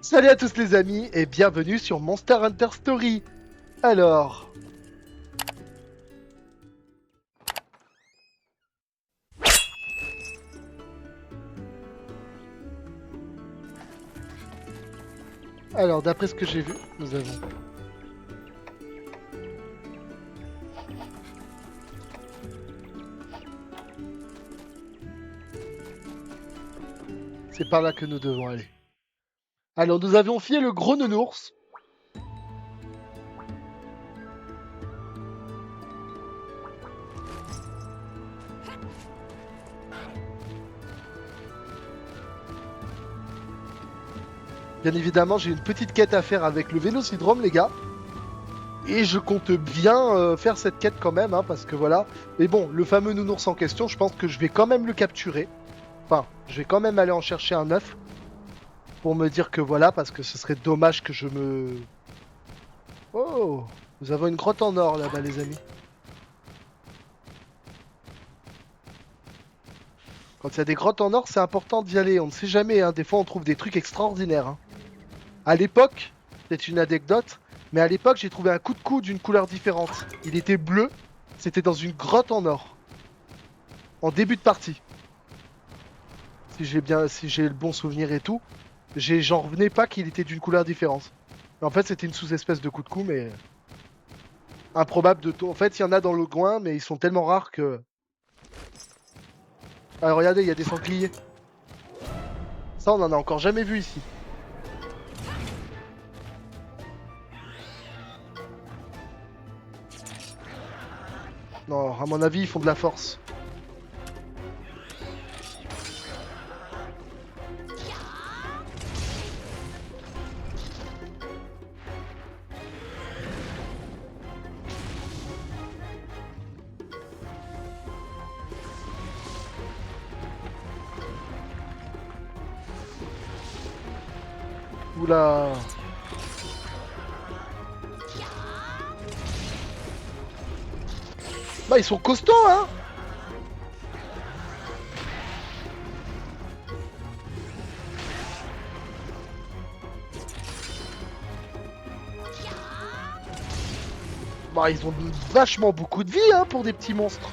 Salut à tous les amis et bienvenue sur Monster Hunter Story. Alors, d'après ce que j'ai vu, nous avons. C'est par là que nous devons aller. Alors, nous avions fié le gros nounours. Bien évidemment, j'ai une petite quête à faire avec le Vélocidrome, les gars. Et je compte bien faire cette quête quand même, hein, parce que voilà. Mais bon, le fameux nounours en question, je pense que je vais quand même le capturer. Enfin, je vais quand même aller en chercher un œuf pour me dire que voilà, parce que ce serait dommage que je me... Oh, nous avons une grotte en or là-bas, les amis. Quand il y a des grottes en or, c'est important d'y aller. On ne sait jamais, hein. Des fois, on trouve des trucs extraordinaires, hein. À l'époque, c'est une anecdote, mais à l'époque, j'ai trouvé un coup de coude d'une couleur différente. Il était bleu. C'était dans une grotte en or, en début de partie. Si j'ai le bon souvenir et tout, j'en revenais pas qu'il était d'une couleur différente. En fait, c'était une sous-espèce de coup de coude, mais improbable de tout. En fait, il y en a dans le coin, mais ils sont tellement rares que. Alors, regardez, il y a des sangliers. Ça, on en a encore jamais vu ici. Non, à mon avis, ils font de la force. Oula. Bah, ils sont costauds, hein. Bah, ils ont vachement beaucoup de vie, hein, pour des petits monstres.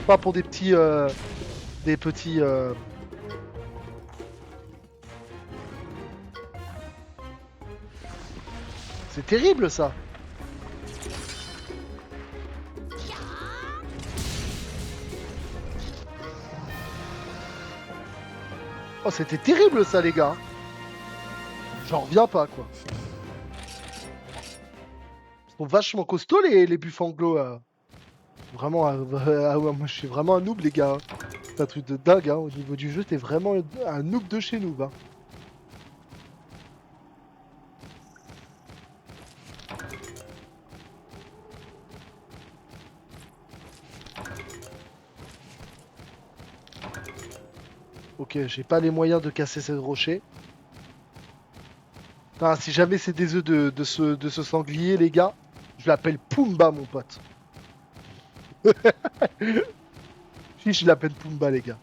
Pas pour des petits... des petits... C'est terrible, ça. Oh, c'était terrible, ça, les gars. J'en reviens pas, quoi. Ils sont vachement costauds, les buffanglos. Vraiment, ah ouais, moi, je suis vraiment un noob, les gars. C'est un truc de dingue, hein. Au niveau du jeu, t'es vraiment un noob de chez nous, hein. Ok, j'ai pas les moyens de casser ces rochers. Enfin, si jamais c'est des œufs de ce sanglier, les gars, je l'appelle Pumba, mon pote. Si, je l'appelle Pumba, les gars.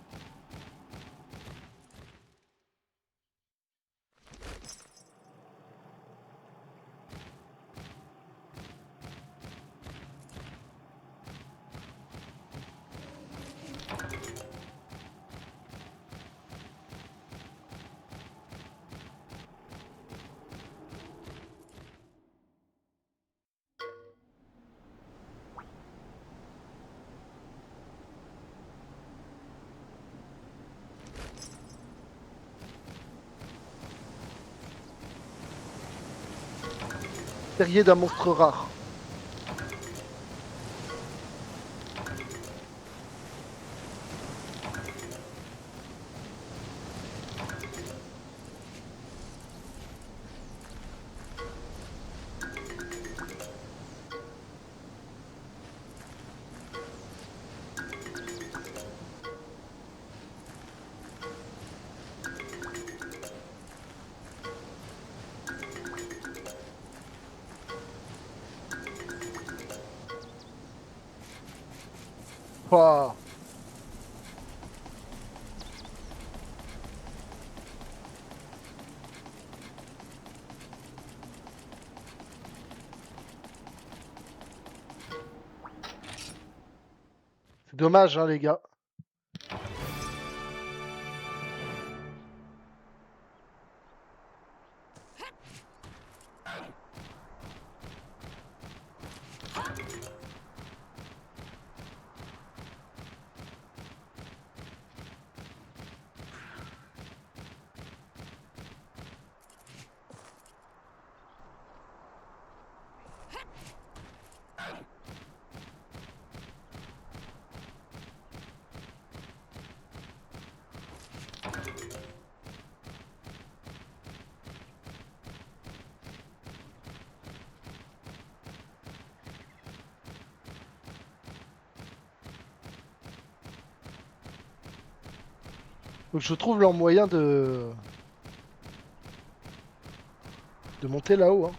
Terrier d'un monstre rare. Ouah. Dommage, hein, les gars. Faut que je trouve leur moyen de monter là-haut. Hein.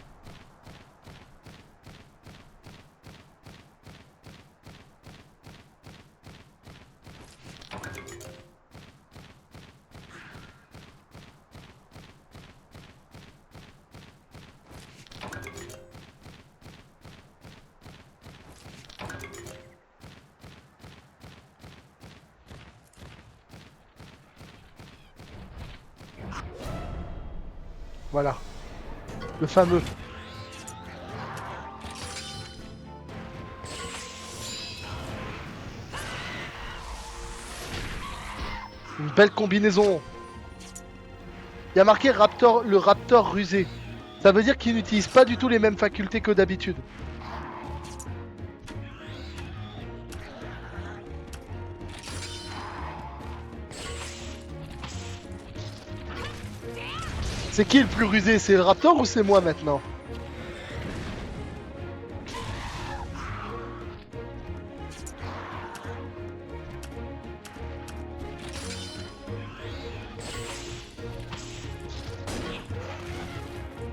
Voilà. Le fameux. Une belle combinaison. Il y a marqué Raptor, le Raptor rusé. Ça veut dire qu'il n'utilise pas du tout les mêmes facultés que d'habitude. C'est qui le plus rusé? C'est le Raptor ou c'est moi maintenant?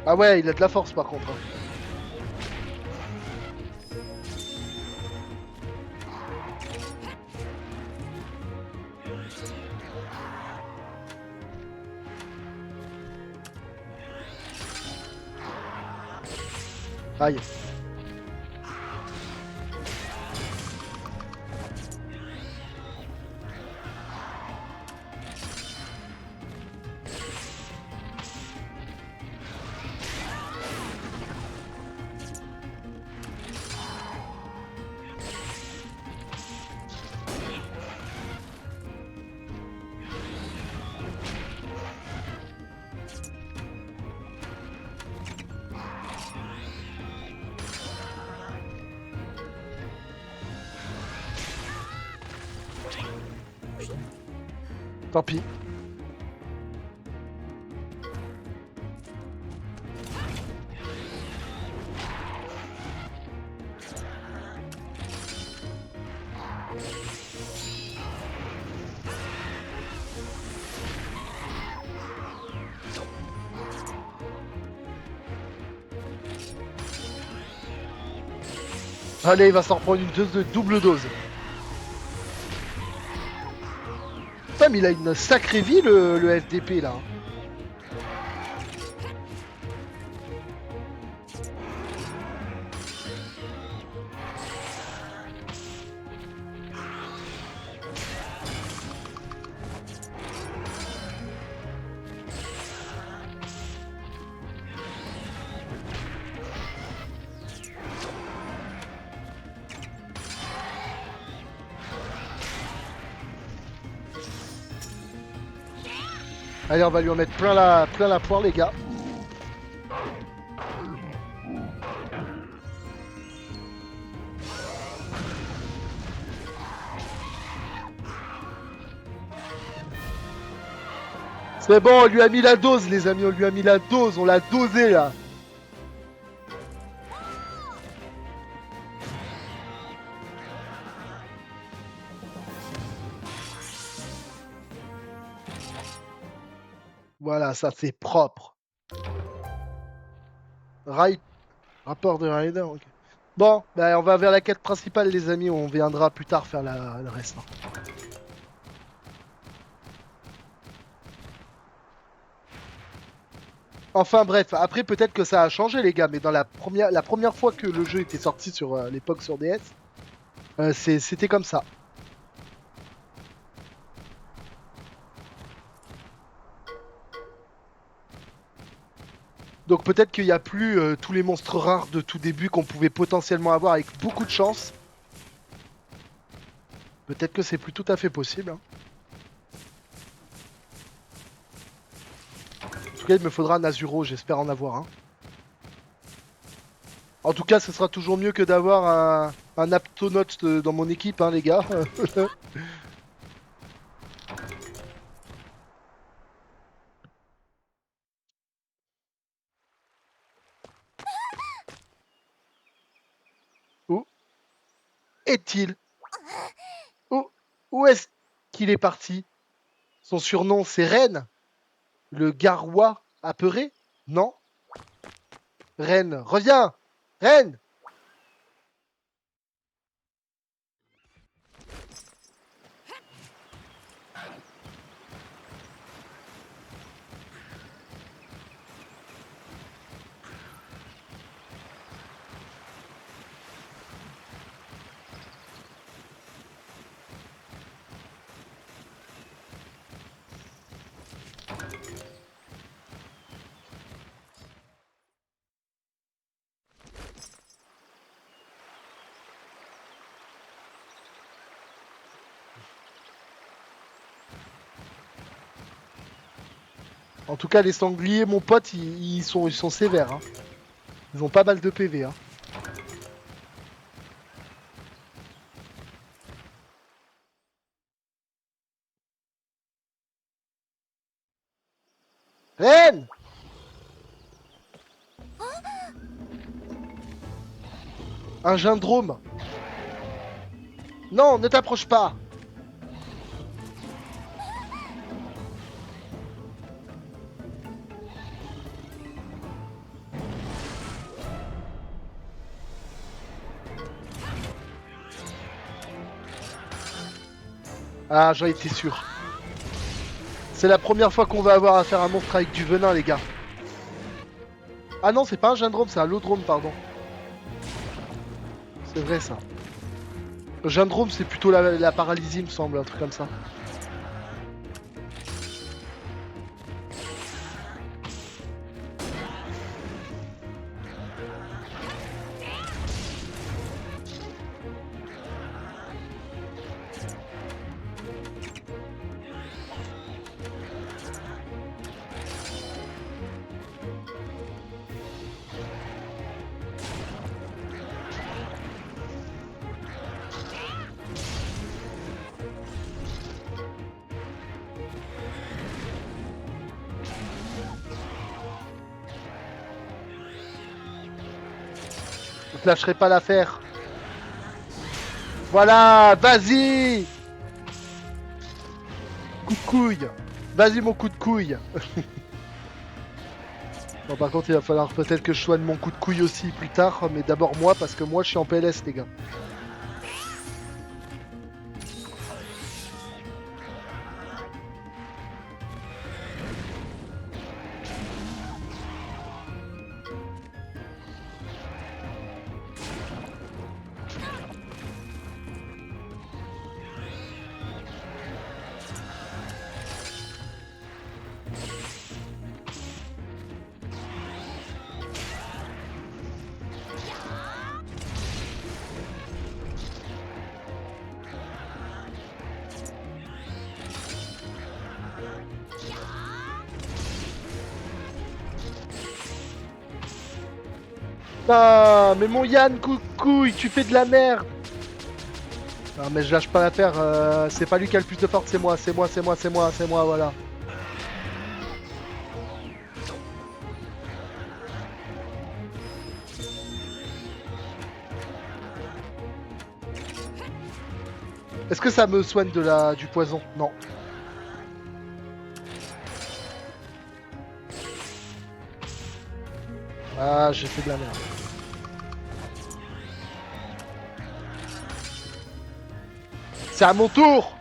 Ah ouais, il a de la force par contre. Hein. Aïe. Tant pis. Allez, il va s'en reprendre une dose de double dose. Putain, mais il a une sacrée vie le FDP là. Allez, on va lui en mettre plein la poire, les gars. C'est bon, on lui a mis la dose, les amis, on lui a mis la dose, on l'a dosé là. Voilà, ça c'est propre. Rapport de Rider, ok. Bon, bah, on va vers la quête principale, les amis, on viendra plus tard faire le reste. Hein. Enfin bref, après peut-être que ça a changé les gars, mais dans la première fois que le jeu était sorti sur l'époque sur DS, c'était comme ça. Donc peut-être qu'il n'y a plus tous les monstres rares de tout début qu'on pouvait potentiellement avoir avec beaucoup de chance. Peut-être que c'est plus tout à fait possible, hein. En tout cas, il me faudra un Azuro, j'espère en avoir un. En tout cas, ce sera toujours mieux que d'avoir un Aptonote dans mon équipe, hein, les gars. Où est-il? Où est-ce qu'il est parti? Son surnom, c'est Reine? Le Garrois apeuré? Non? Reine, reviens! Reine! En tout cas, les sangliers, mon pote, ils sont sévères, hein. Ils ont pas mal de PV, hein. Reine! Un gindrome. Non, ne t'approche pas. Ah, j'en étais sûr. C'est la première fois qu'on va avoir à faire un monstre avec du venin, les gars. Ah non, c'est pas un gindrome, c'est un lodrome, pardon. C'est vrai, ça. Le gindrome, c'est plutôt la paralysie, me semble, un truc comme ça. Je te lâcherai pas l'affaire. Voilà, vas-y! Coup de couille. Vas-y, mon coup de couille. Bon, par contre, il va falloir peut-être que je soigne mon coup de couille aussi plus tard, mais d'abord moi, parce que moi, je suis en PLS, les gars. Ah, mais mon Yann, coup de couille, tu fais de la merde. Non, mais je lâche pas l'affaire, c'est pas lui qui a le plus de force, c'est moi, c'est moi, c'est moi, c'est moi, c'est moi, voilà. Est-ce que ça me soigne du poison? Non. Ah, j'ai fait de la merde. C'est à mon tour!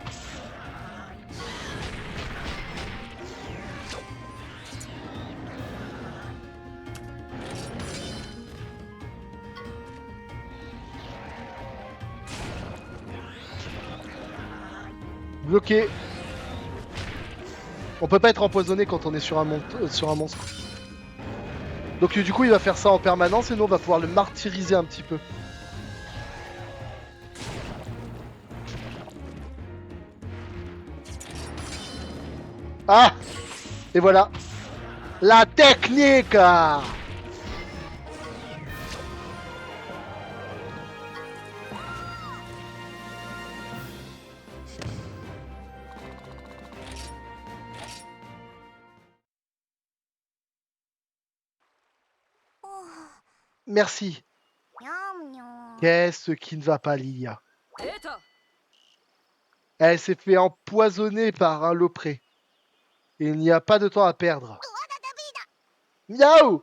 Bloqué. On peut pas être empoisonné quand on est sur un monstre. Donc du coup il va faire ça en permanence et nous on va pouvoir le martyriser un petit peu. Ah! Et voilà. La technique! Merci. Qu'est-ce qui ne va pas, Lilia? Elle s'est fait empoisonner par un lopré. Et il n'y a pas de temps à perdre. Miaou!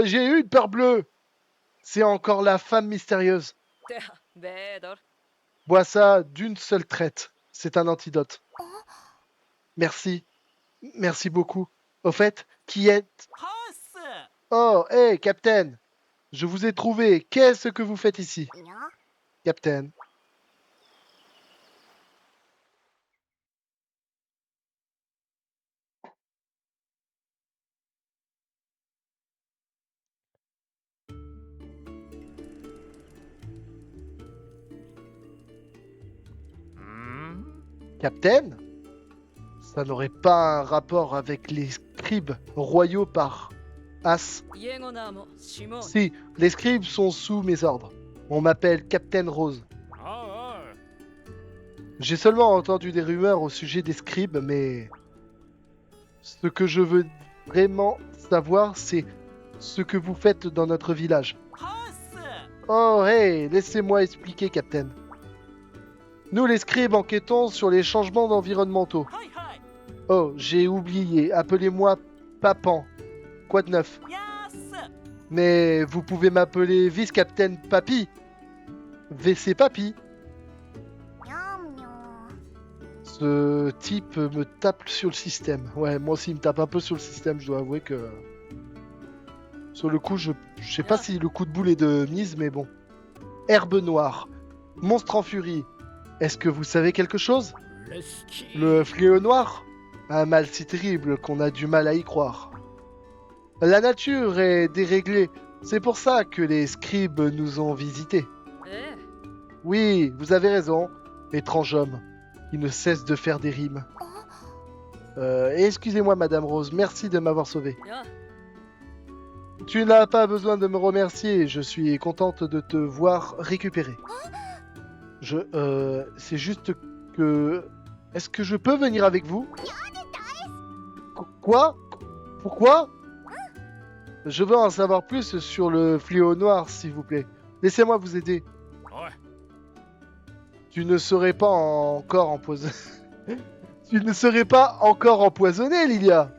J'ai eu une peur bleue. C'est encore la femme mystérieuse. Bois ça d'une seule traite. C'est un antidote. Merci. Merci beaucoup. Au fait, qui êtes... Oh, hé, Captain. Je vous ai trouvé. Qu'est-ce que vous faites ici? Captain. Captain? Ça n'aurait pas un rapport avec les scribes royaux par As? Si, les scribes sont sous mes ordres. On m'appelle Captain Rose. J'ai seulement entendu des rumeurs au sujet des scribes, mais ce que je veux vraiment savoir, c'est ce que vous faites dans notre village. Oh, hey, laissez-moi expliquer, Captain. Nous, les scribes, enquêtons sur les changements environnementaux. Oh, j'ai oublié. Appelez-moi Papan. Quoi de neuf? Mais vous pouvez m'appeler Vice-Captain Papy. VC Papy. Ce type me tape sur le système. Ouais, moi aussi, il me tape un peu sur le système. Je dois avouer que... Sur le coup, je sais pas si le coup de boule est de mise, mais bon. Herbe noire. Monstre en furie. Est-ce que vous savez quelque chose? Le fléau noir? Un mal si terrible qu'on a du mal à y croire. La nature est déréglée. C'est pour ça que les scribes nous ont visités. Oui, vous avez raison. Étrange homme. Il ne cesse de faire des rimes. Excusez-moi, Madame Rose. Merci de m'avoir sauvé. Tu n'as pas besoin de me remercier. Je suis contente de te voir récupérer. C'est juste que... Est-ce que je peux venir avec vous? Quoi? Pourquoi? Je veux en savoir plus sur le fléau noir, s'il vous plaît. Laissez-moi vous aider. Tu ne serais pas encore empoisonné. Tu ne serais pas encore empoisonné, Lilia.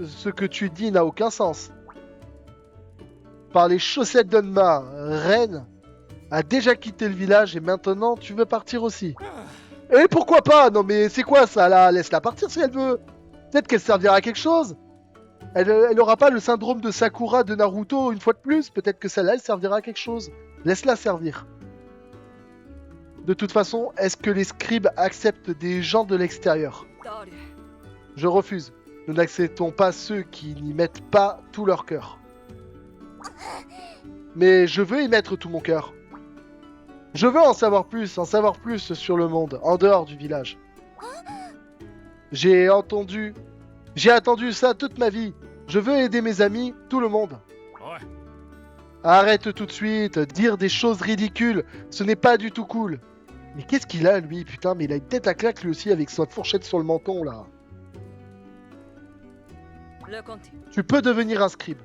Ce que tu dis n'a aucun sens. Par les chaussettes d'Onma, Reine a déjà quitté le village et maintenant tu veux partir aussi. Et pourquoi pas? Non mais c'est quoi ça là? Laisse-la partir si elle veut. Peut-être qu'elle servira à quelque chose. Elle aura pas le syndrome de Sakura de Naruto une fois de plus. Peut-être que celle-là elle servira à quelque chose. Laisse-la servir. De toute façon, est-ce que les scribes acceptent des gens de l'extérieur? Je refuse. Nous n'acceptons pas ceux qui n'y mettent pas tout leur cœur. Mais je veux y mettre tout mon cœur. Je veux en savoir plus sur le monde, en dehors du village. J'ai attendu ça toute ma vie. Je veux aider mes amis, tout le monde. Arrête tout de suite, dire des choses ridicules, ce n'est pas du tout cool. Mais qu'est-ce qu'il a lui, putain, mais il a une tête à claque lui aussi avec sa fourchette sur le menton là. Tu peux devenir un scribe.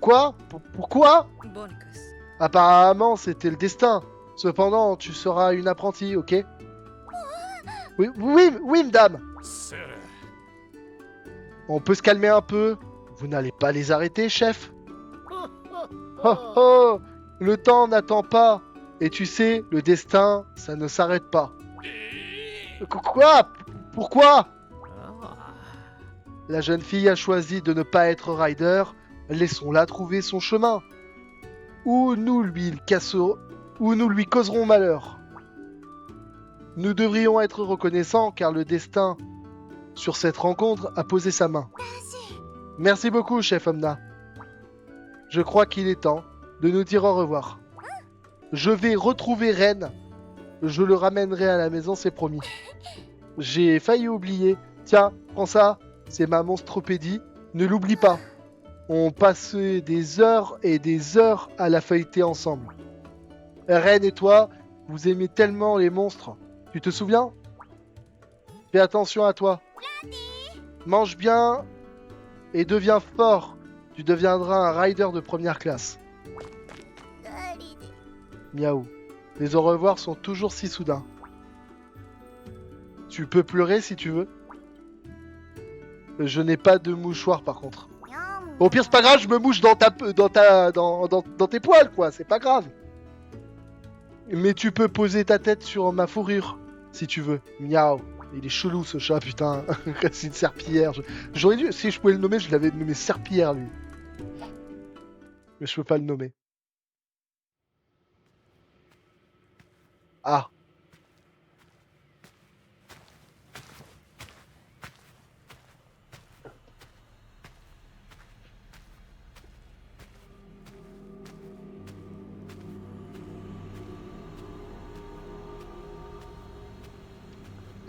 Quoi? Pourquoi? Apparemment, c'était le destin. Cependant, tu seras une apprentie, ok? Oui, madame. On peut se calmer un peu. Vous n'allez pas les arrêter, chef? Oh oh! Le temps n'attend pas. Et tu sais, le destin, ça ne s'arrête pas. Quoi? Pourquoi? La jeune fille a choisi de ne pas être rider. Laissons-la trouver son chemin. Ou nous lui causerons malheur. Nous devrions être reconnaissants car le destin, sur cette rencontre, a posé sa main. Merci beaucoup, chef Omna. Je crois qu'il est temps de nous dire au revoir. Je vais retrouver Ren. Je le ramènerai à la maison, c'est promis. J'ai failli oublier. Tiens, prends ça. C'est ma monstropédie. Ne l'oublie pas. On passait des heures et des heures à la feuilleter ensemble. Ren et toi, vous aimez tellement les monstres. Tu te souviens? Fais attention à toi. Mange bien et deviens fort. Tu deviendras un rider de première classe. Miaou. Les au revoir sont toujours si soudains. Tu peux pleurer si tu veux. Je n'ai pas de mouchoir par contre. Au pire, c'est pas grave, je me mouche dans tes poils, quoi. C'est pas grave. Mais tu peux poser ta tête sur ma fourrure, si tu veux. Miaou. Il est chelou ce chat, putain. C'est une serpillière. J'aurais dû, si je pouvais le nommer, je l'avais nommé serpillière, lui. Mais je peux pas le nommer. Ah.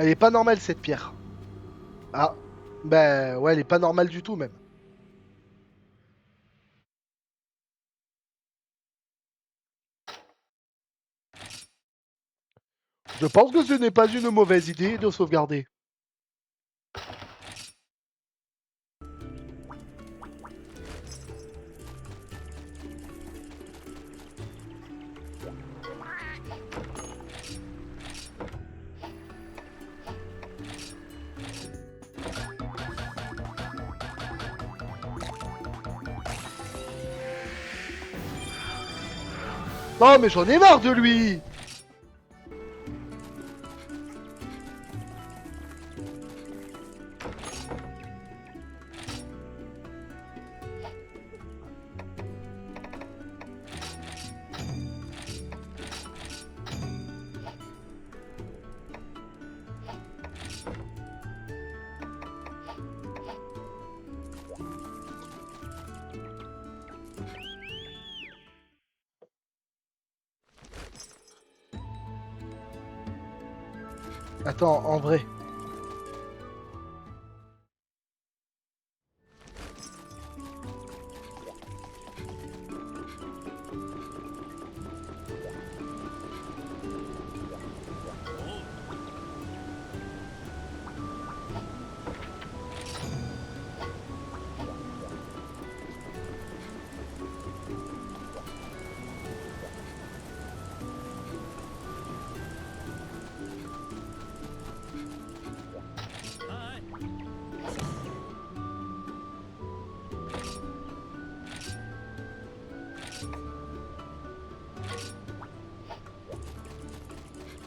Elle est pas normale, cette pierre. Ah. Ben ouais, elle est pas normale du tout, même. Je pense que ce n'est pas une mauvaise idée de sauvegarder. Non, mais j'en ai marre de lui! Attends, en vrai.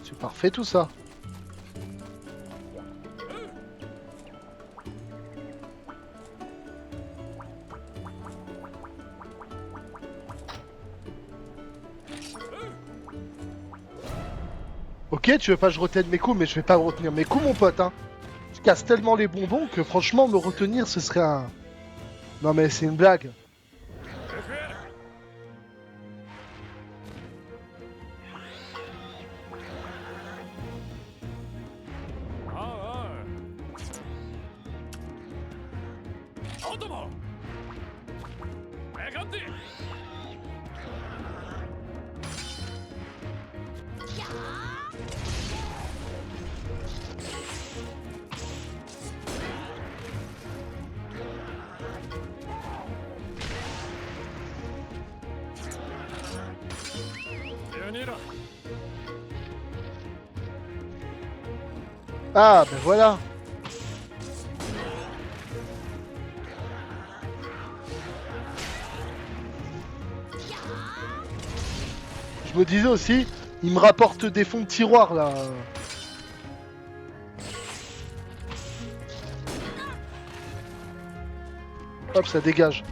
C'est parfait tout ça. Ok, tu veux pas que je retienne mes coups, mais je vais pas retenir mes coups, mon pote, hein. Je casse tellement les bonbons que franchement, me retenir, ce serait un... Non mais c'est une blague. Ah, ben voilà. Je me disais aussi, il me rapporte des fonds de tiroir, là. Hop, ça dégage.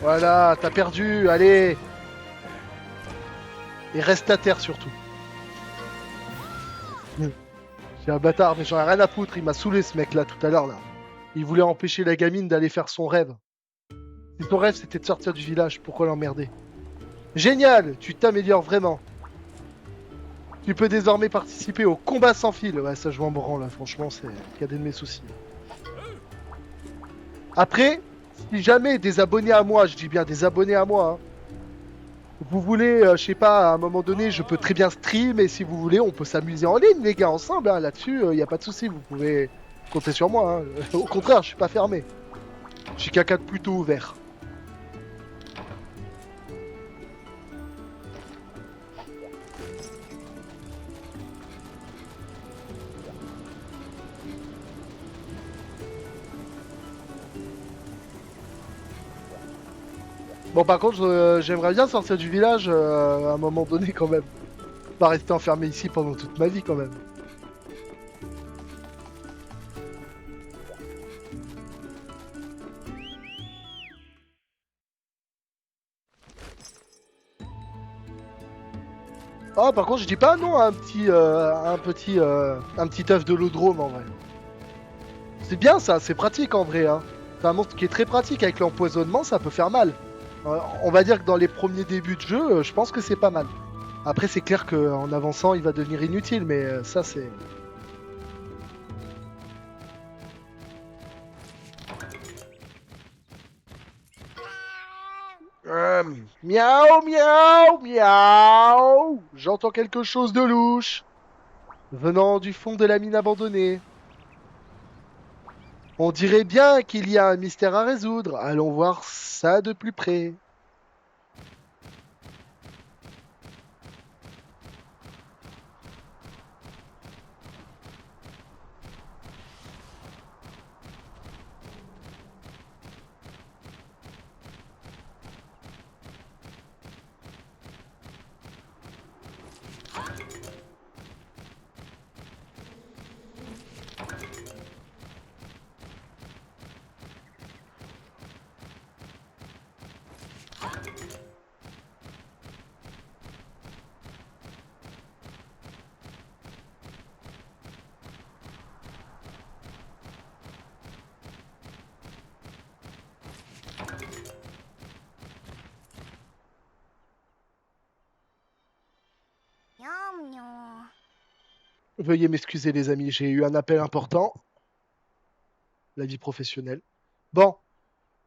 Voilà, t'as perdu, allez. Et reste à terre surtout. C'est un bâtard, mais j'en ai rien à foutre, il m'a saoulé ce mec là tout à l'heure là. Il voulait empêcher la gamine d'aller faire son rêve. Si ton rêve c'était de sortir du village, pourquoi l'emmerder? Génial, tu t'améliores vraiment. Tu peux désormais participer au combat sans fil. Ouais, ça je m'en branle là, franchement, c'est cadet de mes soucis. Après, si jamais des abonnés à moi, je dis bien des abonnés à moi, hein, vous voulez, je sais pas, à un moment donné, je peux très bien stream et si vous voulez, on peut s'amuser en ligne, les gars, ensemble. Hein, là-dessus, il n'y a pas de souci, vous pouvez compter sur moi. Hein. Au contraire, je suis pas fermé. Je suis quelqu'un de plutôt ouvert. Bon, par contre, j'aimerais bien sortir du village à un moment donné quand même. Pas rester enfermé ici pendant toute ma vie quand même. Ah, par contre, je dis pas non à un petit œuf de l'odrome en vrai. C'est bien ça, c'est pratique en vrai. Hein. C'est un monstre qui est très pratique avec l'empoisonnement, ça peut faire mal. On va dire que dans les premiers débuts de jeu, je pense que c'est pas mal. Après, c'est clair qu'en avançant, il va devenir inutile, mais ça, c'est. Miaou, miaou, miaou. J'entends quelque chose de louche venant du fond de la mine abandonnée. On dirait bien qu'il y a un mystère à résoudre. Allons voir ça de plus près. Veuillez m'excuser les amis, j'ai eu un appel important, la vie professionnelle. Bon,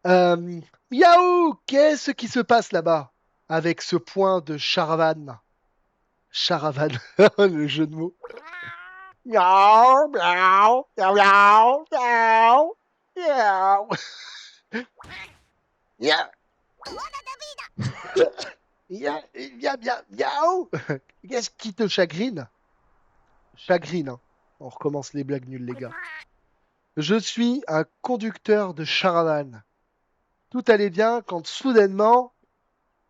euh, Miaou, qu'est-ce qui se passe là-bas avec ce point de Charavan? Charavan, le jeu de mots. Miaou, miaou, miaou, miaou, miaou, miaou. Miaou, miaou, miaou, miaou. Qu'est-ce qui te chagrine? Chagrine, hein. On recommence les blagues nulles, les gars. Je suis un conducteur de Charavan. Tout allait bien quand soudainement,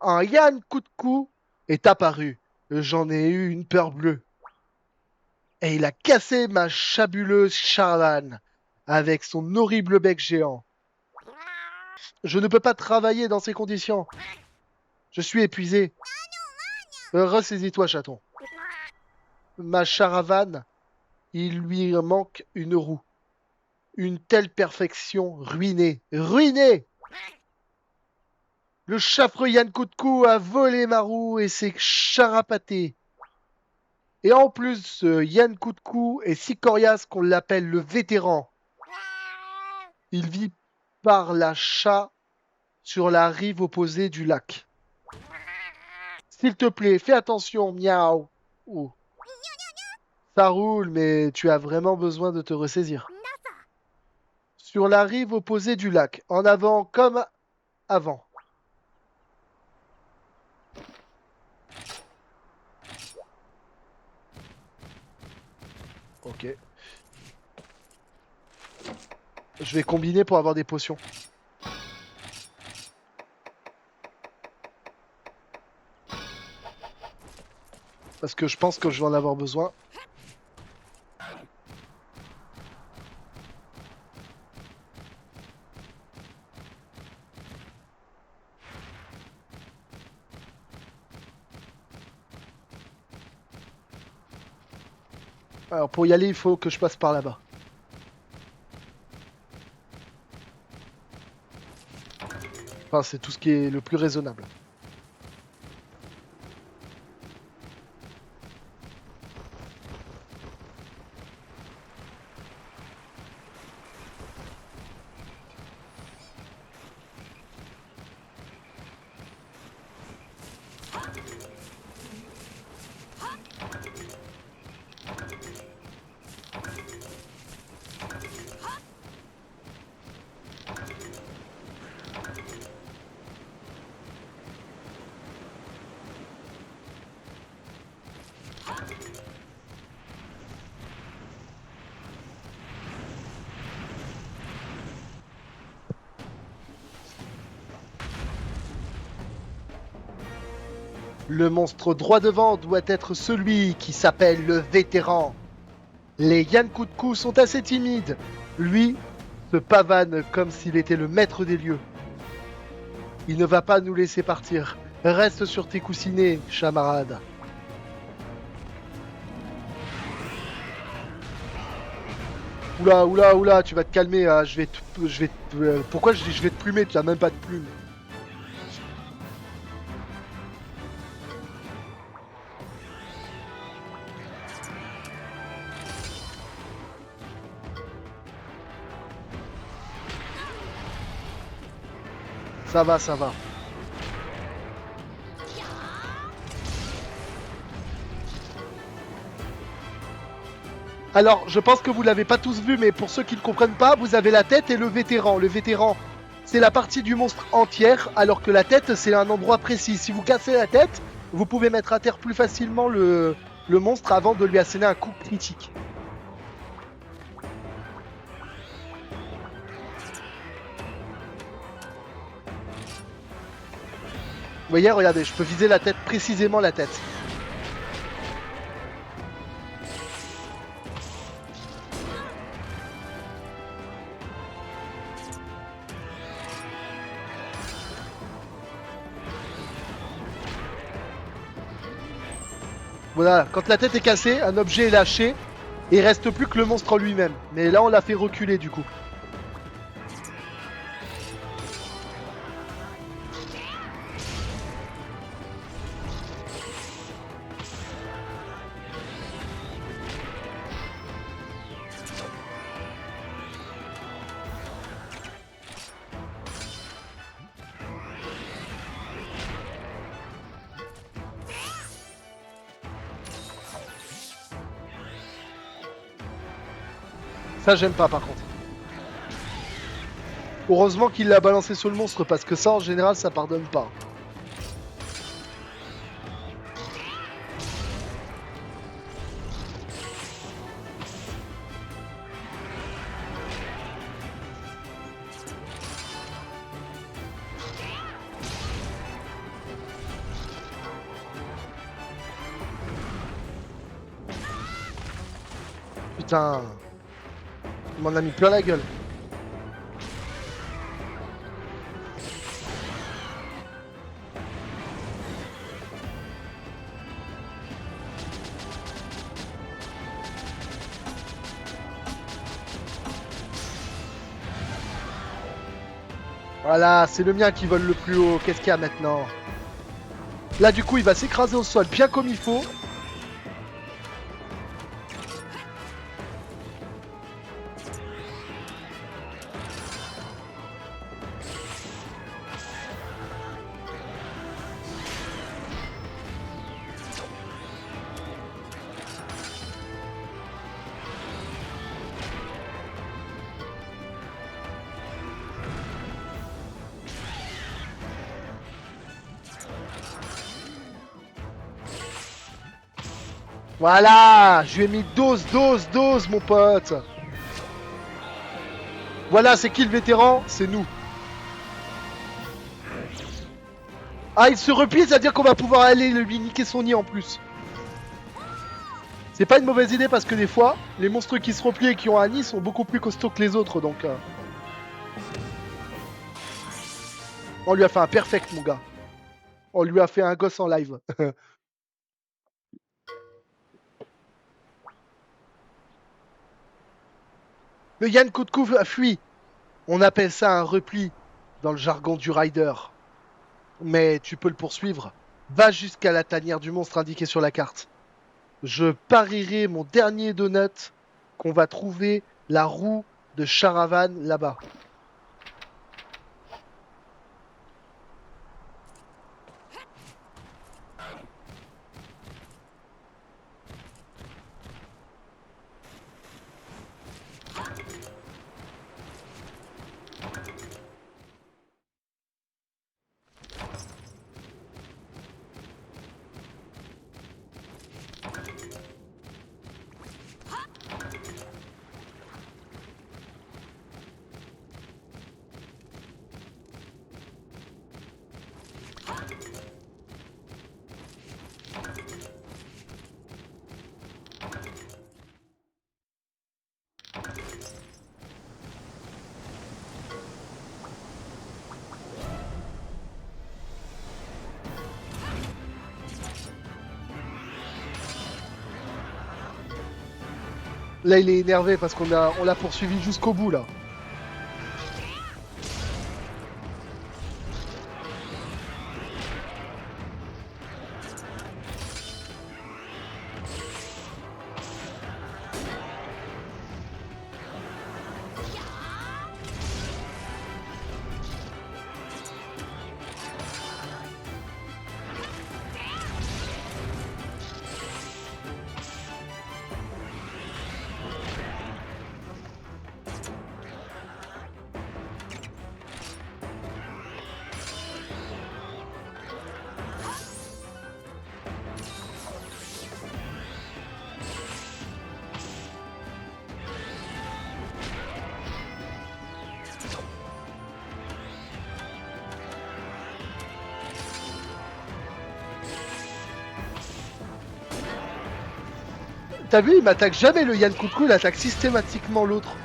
un Yann coup de cou est apparu. J'en ai eu une peur bleue. Et il a cassé ma chabuleuse Charavan avec son horrible bec géant. Je ne peux pas travailler dans ces conditions. Je suis épuisé. Ressaisis-toi, chaton. Ma Charavane, il lui manque une roue. Une telle perfection ruinée. Ruinée! Le chaffreux Yann Koutkou a volé ma roue et s'est charapaté. Et en plus, Yann Koutkou est si coriace qu'on l'appelle le vétéran. Il vit par la chat sur la rive opposée du lac. S'il te plaît, fais attention, miaou. Oh, ça roule, mais tu as vraiment besoin de te ressaisir. Sur la rive opposée du lac, en avant comme avant. Ok. Je vais combiner pour avoir des potions. Parce que je pense que je vais en avoir besoin. Alors pour y aller, il faut que je passe par là-bas. Enfin, c'est tout ce qui est le plus raisonnable. Le monstre droit devant doit être celui qui s'appelle le vétéran. Les Yankutku sont assez timides. Lui se pavane comme s'il était le maître des lieux. Il ne va pas nous laisser partir. Reste sur tes coussinets, chamarade. Oula, oula, oula, tu vas te calmer. Pourquoi je dis je vais te plumer? Tu n'as même pas de plume. Ça va, ça va. Alors, je pense que vous l'avez pas tous vu, mais pour ceux qui ne comprennent pas, vous avez la tête et le vétéran. Le vétéran, c'est la partie du monstre entière, alors que la tête, c'est un endroit précis. Si vous cassez la tête, vous pouvez mettre à terre plus facilement le monstre avant de lui asséner un coup critique. Vous voyez, regardez, je peux viser la tête, précisément la tête. Voilà, quand la tête est cassée, un objet est lâché, et il reste plus que le monstre lui-même. Mais là, on l'a fait reculer du coup. Ça, j'aime pas par contre. Heureusement qu'il l'a balancé sur le monstre, parce que ça, en général, ça pardonne pas. Putain, il m'en a mis plein la gueule. Voilà, c'est le mien qui vole le plus haut. Qu'est-ce qu'il y a maintenant? Là, du coup, il va s'écraser au sol bien comme il faut. Voilà, je lui ai mis dose, dose, dose, mon pote. Voilà, c'est qui le vétéran? C'est nous. Ah, il se replie, c'est-à-dire qu'on va pouvoir aller lui niquer son nid en plus. C'est pas une mauvaise idée parce que des fois, les monstres qui se replient et qui ont un nid sont beaucoup plus costauds que les autres, donc... On lui a fait un perfect, mon gars. On lui a fait un gosse en live. Le Yann Koukou a fui. On appelle ça un repli dans le jargon du rider. Mais tu peux le poursuivre. Va jusqu'à la tanière du monstre indiquée sur la carte. Je parierai mon dernier donut qu'on va trouver la roue de Charavan là-bas. Là, il est énervé parce on l'a poursuivi jusqu'au bout là. T'as vu, il m'attaque jamais le Yann Koukou, il attaque systématiquement l'autre.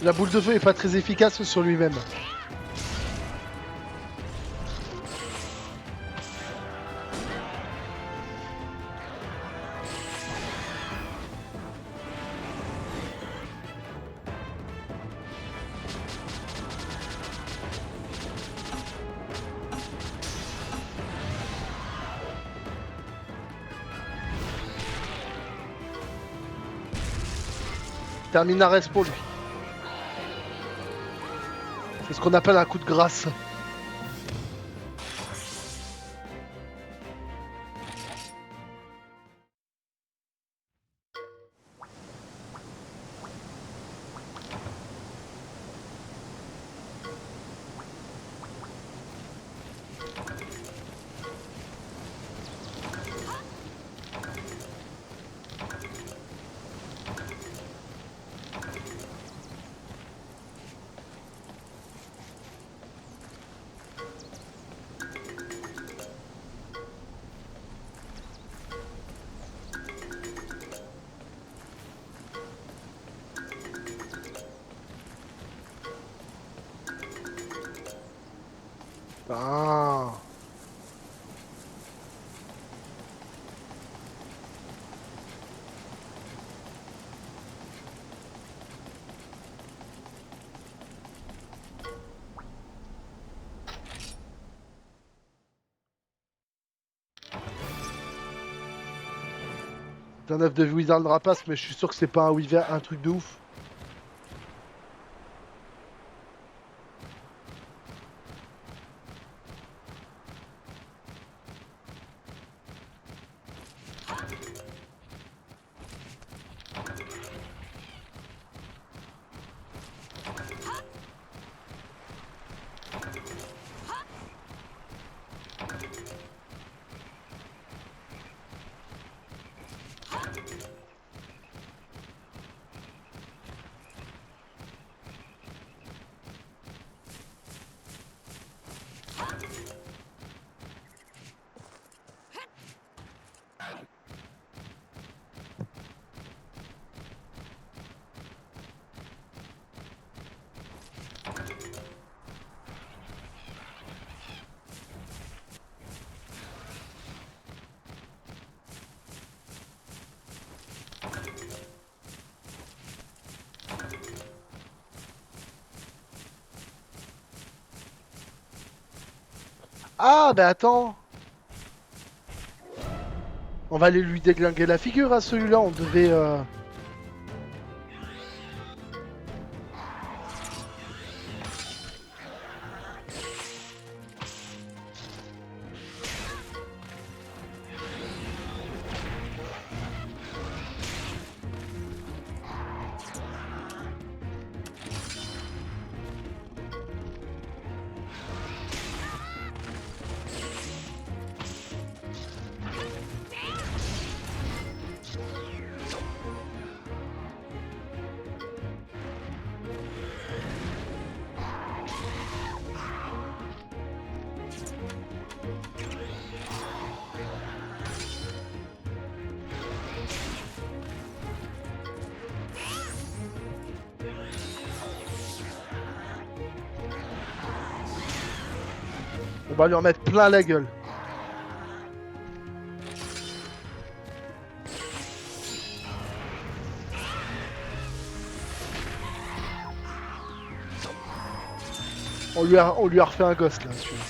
La boule de feu est pas très efficace sur lui-même. Terminares pour lui. C'est ce qu'on appelle un coup de grâce. Ah. C'est un œuf de Wizard Rapace, mais je suis sûr que c'est pas un Weaver, un truc de ouf. Ah, bah attends! On va aller lui déglinguer la figure à celui-là, on devait... On va lui en mettre plein la gueule. On lui a refait un gosse là, celui-là.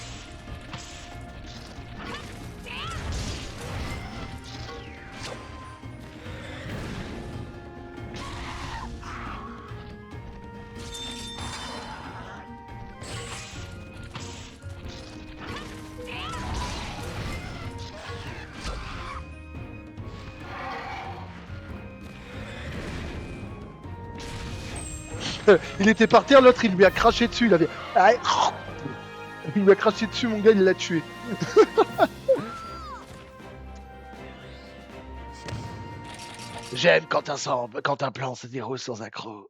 Il était par terre, l'autre il lui a craché dessus, il avait... Ah, il lui a craché dessus, mon gars, il l'a tué. J'aime quand un plan se déroule sans accroc.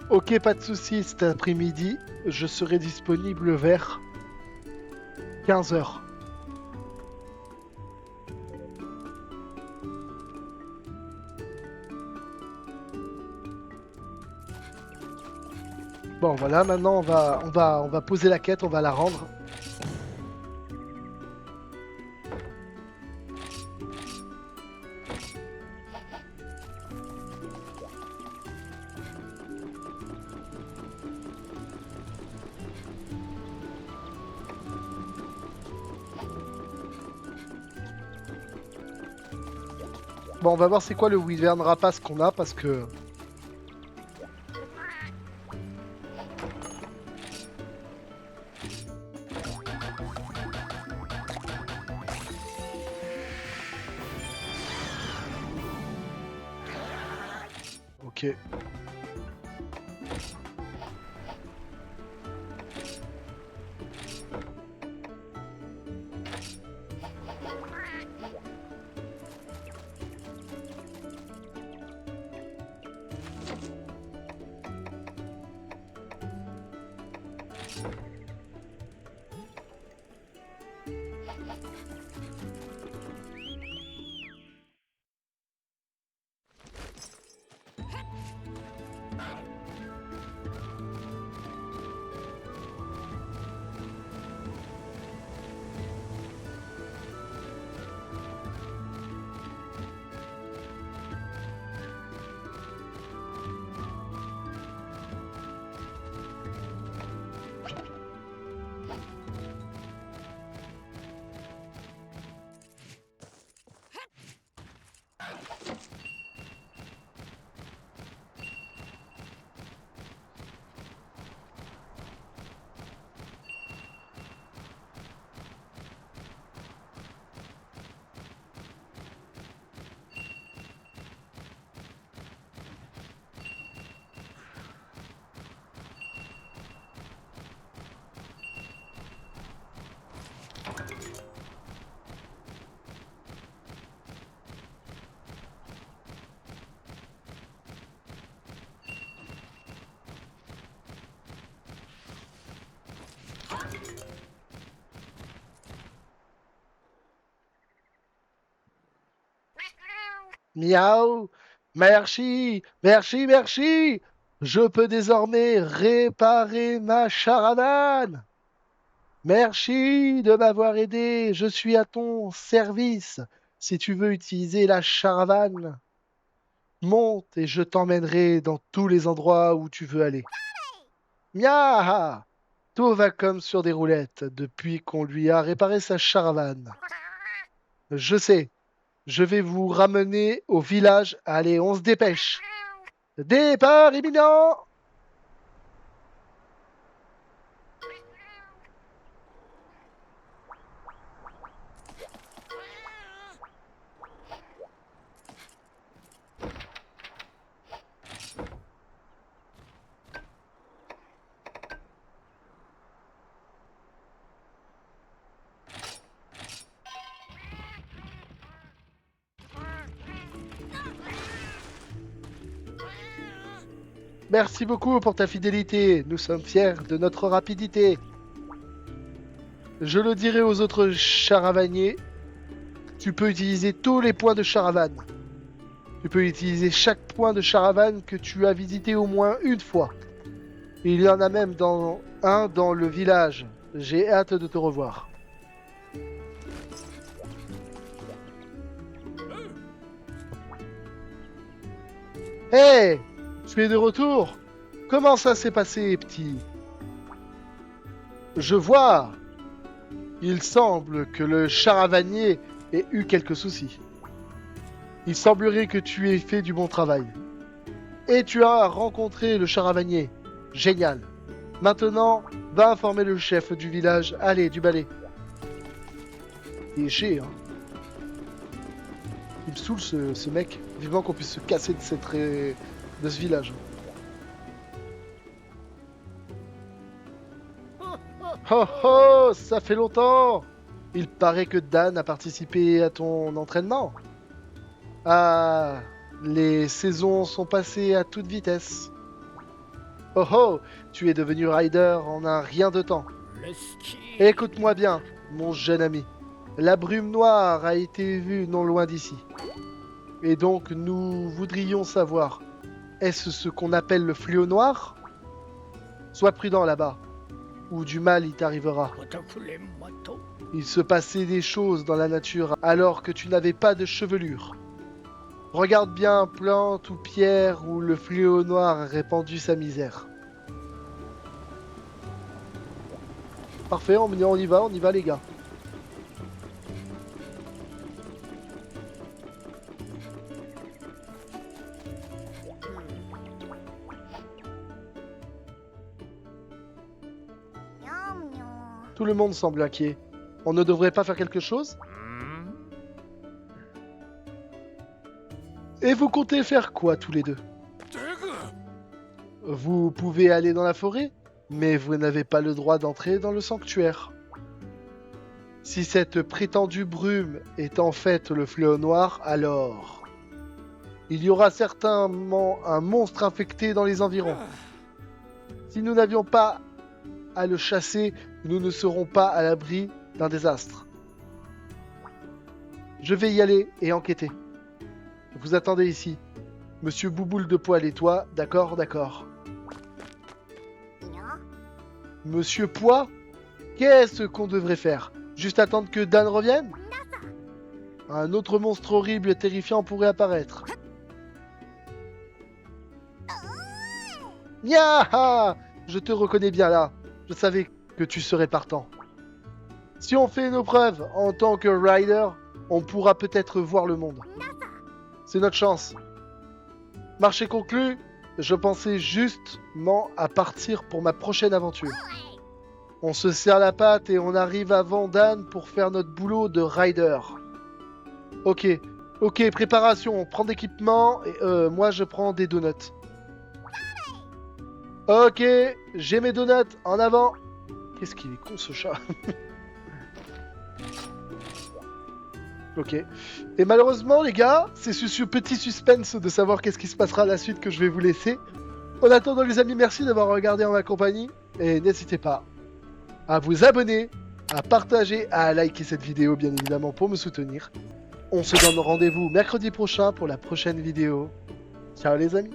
Ok, pas de soucis, cet après-midi, je serai disponible vers 15 h. Bon, voilà, maintenant on va poser la quête, on va la rendre. Bon, on va voir c'est quoi le Wyvern rapace qu'on a parce que. Ok. Miaou! Merci! Merci, merci! Je peux désormais réparer ma charavane! Merci de m'avoir aidé, je suis à ton service. Si tu veux utiliser la charavane, monte et je t'emmènerai dans tous les endroits où tu veux aller. Miaou! Tout va comme sur des roulettes depuis qu'on lui a réparé sa charavane. Je sais, je vais vous ramener au village. Allez, on se dépêche. Départ imminent! Merci beaucoup pour ta fidélité. Nous sommes fiers de notre rapidité. Je le dirai aux autres charavaniers. Tu peux utiliser tous les points de charavane. Tu peux utiliser chaque point de charavane que tu as visité au moins une fois. Il y en a même un dans le village. J'ai hâte de te revoir. Hé! Tu es de retour? Comment ça s'est passé, petit? Je vois. Il semble que le charavanier ait eu quelques soucis. Il semblerait que tu aies fait du bon travail. Et tu as rencontré le charavanier. Génial. Maintenant, va informer le chef du village. Allez, du balai. Et j'ai, hein. Il me saoule ce mec. Vivement qu'on puisse se casser de ce village. Oh oh, ça fait longtemps. Il paraît que Dan a participé à ton entraînement. Ah, les saisons sont passées à toute vitesse. Oh oh, tu es devenu rider en un rien de temps. Écoute-moi bien, mon jeune ami. La brume noire a été vue non loin d'ici. Et donc nous voudrions savoir, est-ce ce qu'on appelle le fléau noir? Sois prudent là-bas, ou du mal y t'arrivera. Il se passait des choses dans la nature alors que tu n'avais pas de chevelure. Regarde bien, plante ou pierre où le fléau noir a répandu sa misère. Parfait, on y va les gars. Tout le monde semble inquiet. On ne devrait pas faire quelque chose? Et vous comptez faire quoi tous les deux? Vous pouvez aller dans la forêt, mais vous n'avez pas le droit d'entrer dans le sanctuaire. Si cette prétendue brume est en fait le fléau noir, alors il y aura certainement un monstre infecté dans les environs. Si nous n'avions pas à le chasser, nous ne serons pas à l'abri d'un désastre. Je vais y aller et enquêter. Vous attendez ici. Monsieur Bouboule de Poil et toi, d'accord, d'accord. Monsieur Pois, qu'est-ce qu'on devrait faire? Juste attendre que Dan revienne? Un autre monstre horrible et terrifiant pourrait apparaître. Yaha! Je te reconnais bien là. Je savais que tu serais partant. Si on fait nos preuves en tant que rider, on pourra peut-être voir le monde. C'est notre chance. Marché conclu, je pensais justement à partir pour ma prochaine aventure. On se serre la patte et on arrive avant Dan pour faire notre boulot de rider. Ok, préparation, on prend d'équipement et moi je prends des donuts. Ok, j'ai mes donuts, en avant. Qu'est-ce qu'il est con ce chat. Ok. Et malheureusement les gars, c'est ce petit suspense de savoir qu'est-ce qui se passera à la suite que je vais vous laisser. En attendant les amis, merci d'avoir regardé en ma compagnie. Et n'hésitez pas à vous abonner, à partager, à liker cette vidéo bien évidemment pour me soutenir. On se donne rendez-vous mercredi prochain pour la prochaine vidéo. Ciao les amis.